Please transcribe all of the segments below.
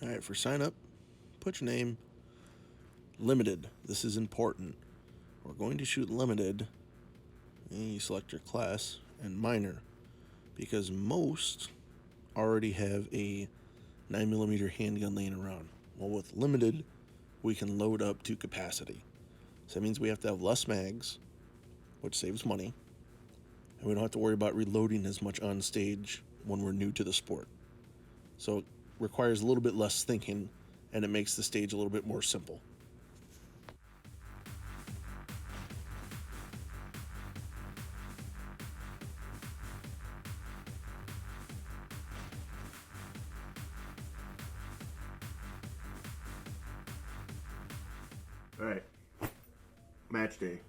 All right, for sign up, put your name. Limited. This is important. We're going to shoot limited. And you select your class and minor because most already have a 9mm handgun laying around. Well, with limited, we can load up to capacity. So that means we have to have less mags, which saves money, and we don't have to worry about reloading as much on stage when we're new to the sport. So it requires a little bit less thinking, and it makes the stage a little bit more simple. All right, match day.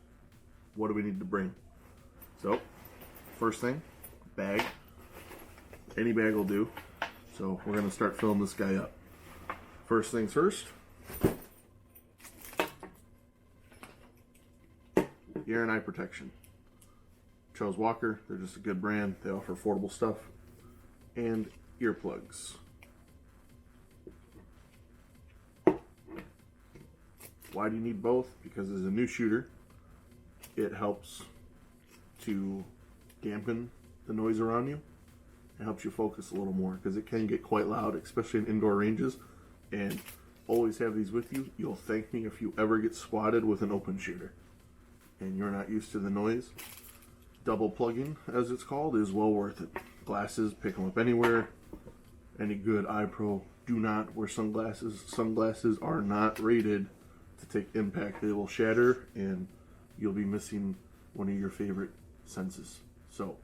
What do we need to bring? So, first thing, bag. Any bag will do. So we're gonna start filling this guy up. First things first, ear and eye protection. Charles Walker, they're just a good brand. They offer affordable stuff. And earplugs. Why do you need both? Because as a new shooter, it helps to dampen the noise around you. It helps you focus a little more because it can get quite loud, especially in indoor ranges. And always have these with you. You'll thank me if you ever get swatted with an open shooter and you're not used to the noise. Double plugging, as it's called, is well worth it. Glasses, pick them up anywhere. Any good eye pro, do not wear sunglasses. Sunglasses are not rated to take impact. They will shatter and you'll be missing one of your favorite senses. So,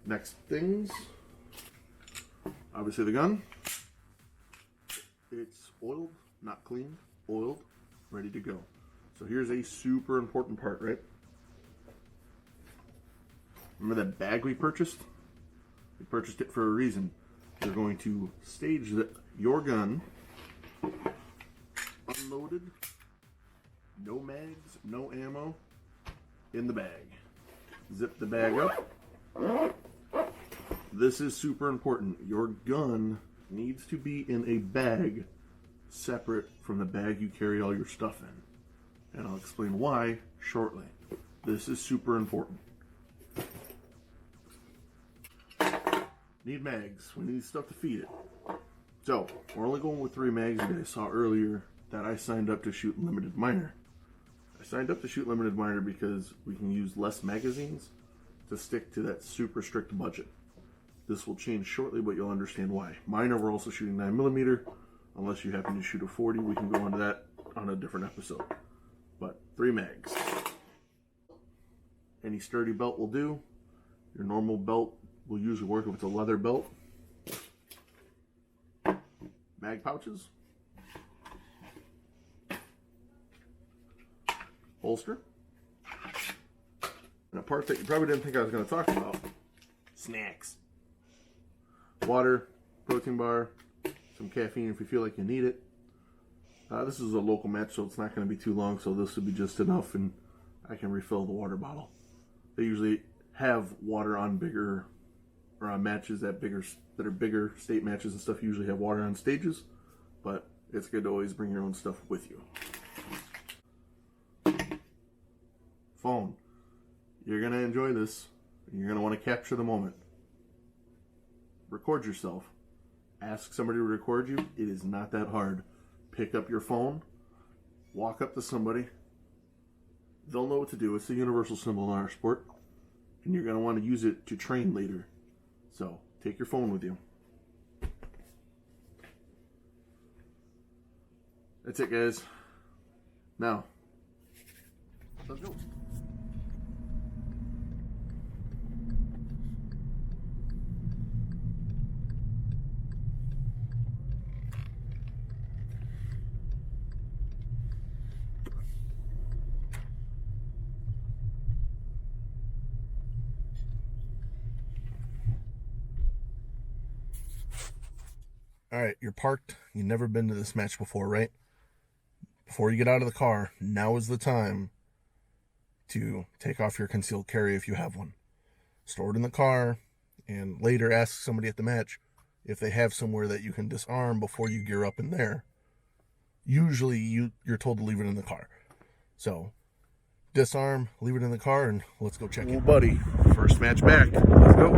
next things, obviously the gun. It's oiled, not cleaned, oiled, ready to go. So here's a super important part, right? Remember that bag we purchased? We purchased it for a reason. You're going to stage your gun unloaded, no mags, no ammo, in the bag. Zip the bag up. This is super important. Your gun needs to be in a bag separate from the bag you carry all your stuff in. And I'll explain why shortly. This is super important. Need mags. We need stuff to feed it. So, we're only going with 3 mags. You guys saw earlier that I signed up to shoot limited minor. I signed up to shoot limited minor because we can use less magazines to stick to that super strict budget. This will change shortly, but you'll understand why. Minor, we're also shooting 9mm. Unless you happen to shoot a 40, we can go into that on a different episode. But 3 mags. Any sturdy belt will do. Your normal belt will usually work if it's a leather belt. Mag pouches. Holster. And a part that you probably didn't think I was going to talk about. Snacks. Water, protein bar, some caffeine if you feel like you need it. This is a local match, so it's not going to be too long, so this will be just enough, and I can refill the water bottle. They usually have water on bigger, or on matches that are bigger state matches and stuff. Usually have water on stages, but it's good to always bring your own stuff with you. Phone. You're going to enjoy this. You're going to want to capture the moment. Record yourself. Ask somebody to record you. It is not that hard. Pick up your phone, walk up to somebody. They'll know what to do. It's a universal symbol in our sport, and you're going to want to use it to train later. So take your phone with you. That's it, guys. Now, let's go. All right, you're parked. You've never been to this match before, right? Before you get out of the car, now is the time to take off your concealed carry if you have one. Store it in the car, and later ask somebody at the match if they have somewhere that you can disarm before you gear up in there, usually you're told to leave it in the car. So disarm, leave it in the car, and let's go check it. Buddy, first match back. Let's go.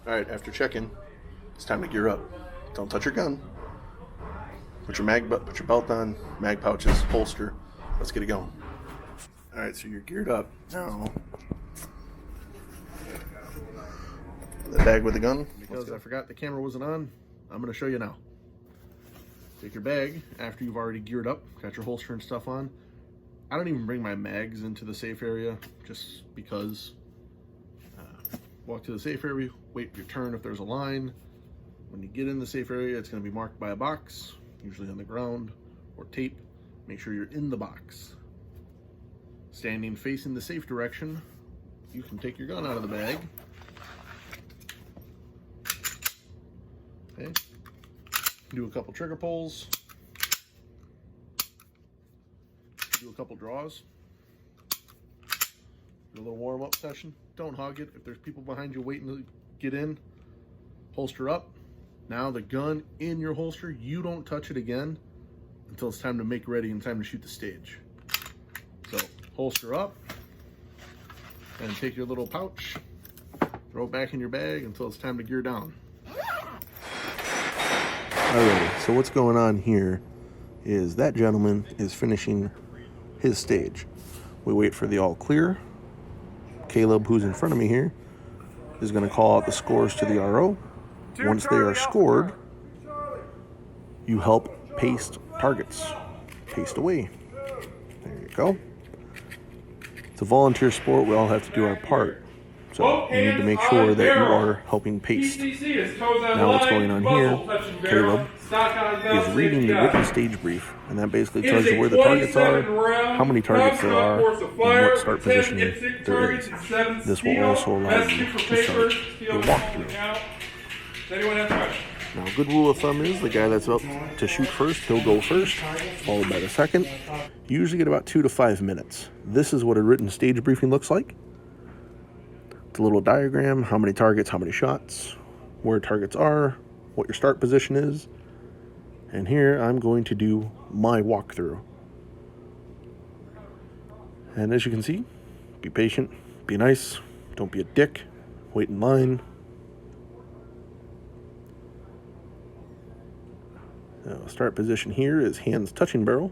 All right, after checking, it's time to gear up. Don't touch your gun. Put your belt on, mag pouches, holster. Let's get it going. All right, so you're geared up now. The bag with the gun. Because I forgot the camera wasn't on, I'm going to show you now. Take your bag after you've already geared up, got your holster and stuff on. I don't even bring my mags into the safe area just because. Walk to the safe area, wait your turn if there's a line. When you get in the safe area, it's going to be marked by a box, usually on the ground, or tape. Make sure you're in the box. Standing facing the safe direction, you can take your gun out of the bag. Okay. Do a couple trigger pulls. Do a couple draws. Do a little warm-up session. Don't hog it. If there's people behind you waiting to get in, holster up. Now the gun in your holster, you don't touch it again until it's time to make ready and time to shoot the stage. So holster up and take your little pouch, throw it back in your bag until it's time to gear down. Alrighty, so what's going on here is that gentleman is finishing his stage. We wait for the all clear. Caleb, who's in front of me here, is going to call out the scores to the RO. Once they are scored, you help paste targets. Paste away. There you go. It's a volunteer sport. We all have to do our part. So you need to make sure that you are helping paste. Now what's going on here, Caleb is reading the written stage brief, and that basically tells you where the targets are, how many targets there are, and what start position there is. This will also allow you to start your walkthrough. Now, a good rule of thumb is the guy that's up to shoot first, he'll go first, followed by the second. You usually get about 2 to 5 minutes. This is what a written stage briefing looks like. It's a little diagram, how many targets, how many shots, where targets are, what your start position is. And here I'm going to do my walkthrough. And as you can see, be patient, be nice, don't be a dick, wait in line. Start position here is hands touching barrel.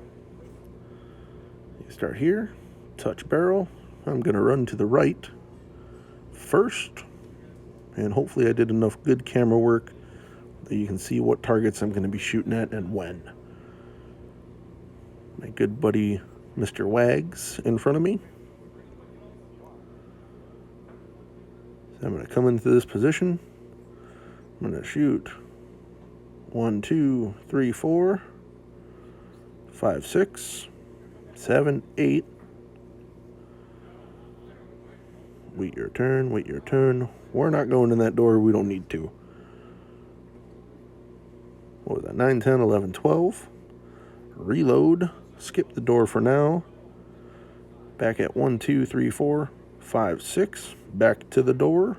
You start here, touch barrel. I'm going to run to the right first, and hopefully I did enough good camera work that you can see what targets I'm going to be shooting at and when. My good buddy Mr. Wags in front of me. So I'm going to come into this position. I'm going to shoot 1, 2, 3, 4, 5, 6, 7, 8. Wait your turn, wait your turn. We're not going in that door, we don't need to. What was that? 9, 10, 11, 12. Reload. Skip the door for now. Back at 1, 2, 3, 4, 5, 6. Back to the door.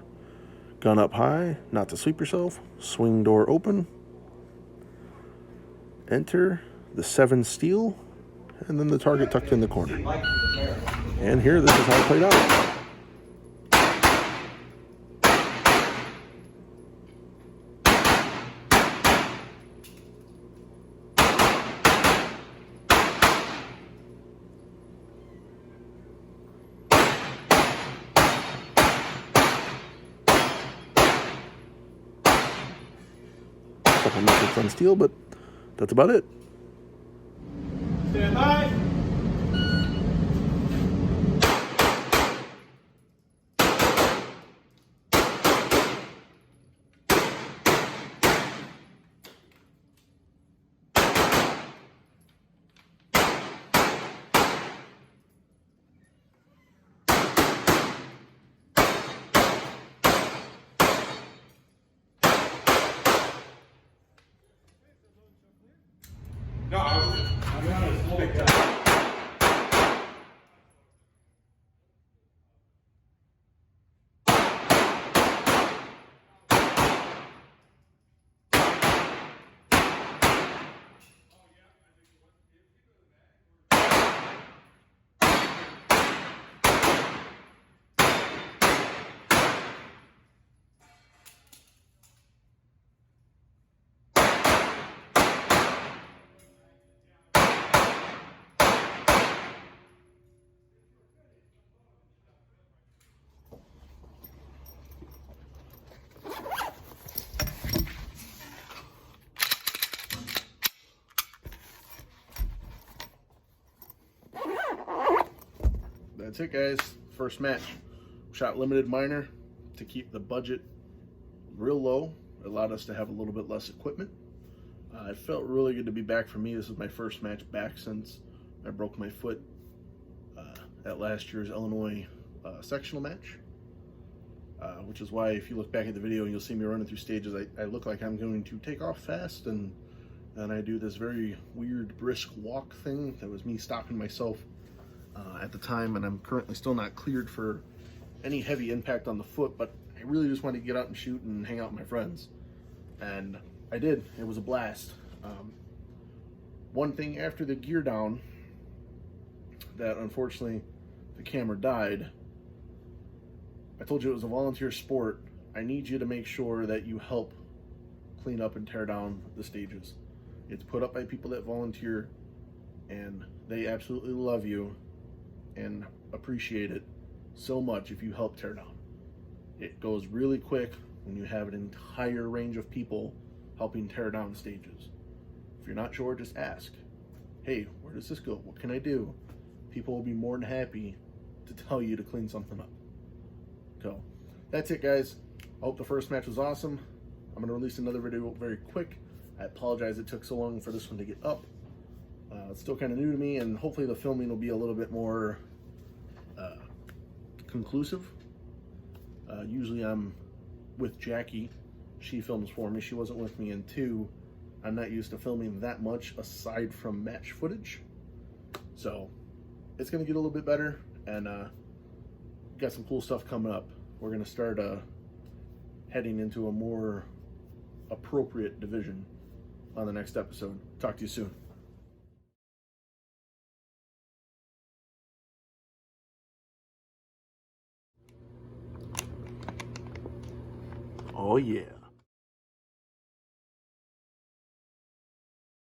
Gun up high, not to sleep yourself. Swing door open. Enter the 7 steel, and then the target tucked in the corner. And here, this is how it played out. Couple methods on steel, but that's about it. Stand by. No, I'll be honest, big time. that's it, guys. First match. Shot limited minor to keep the budget real low. It allowed us to have a little bit less equipment. It felt really good to be back for me. This is my first match back since I broke my foot at last year's Illinois sectional match. Which is why if you look back at the video and you'll see me running through stages, I look like I'm going to take off fast, and then I do this very weird brisk walk thing. That was me stopping myself at the time, and I'm currently still not cleared for any heavy impact on the foot, but I really just wanted to get out and shoot and hang out with my friends. And I did. It was a blast. One thing after the gear down that unfortunately the camera died, I told you it was a volunteer sport. I need you to make sure that you help clean up and tear down the stages. It's put up by people that volunteer, and they absolutely love you and appreciate it so much if you help tear down. It goes really quick when you have an entire range of people helping tear down stages. If you're not sure, just ask. Hey, where does this go? What can I do? People will be more than happy to tell you to clean something up. So that's it, guys. I hope the first match was awesome. I'm going to release another video very quick. I apologize it took so long for this one to get up. It's still kind of new to me, and hopefully the filming will be a little bit more conclusive. Usually I'm with Jackie. She films for me. She wasn't with me, and two, I'm not used to filming that much aside from match footage. So it's going to get a little bit better, and got some cool stuff coming up. We're going to start heading into a more appropriate division on the next episode. Talk to you soon. Oh yeah.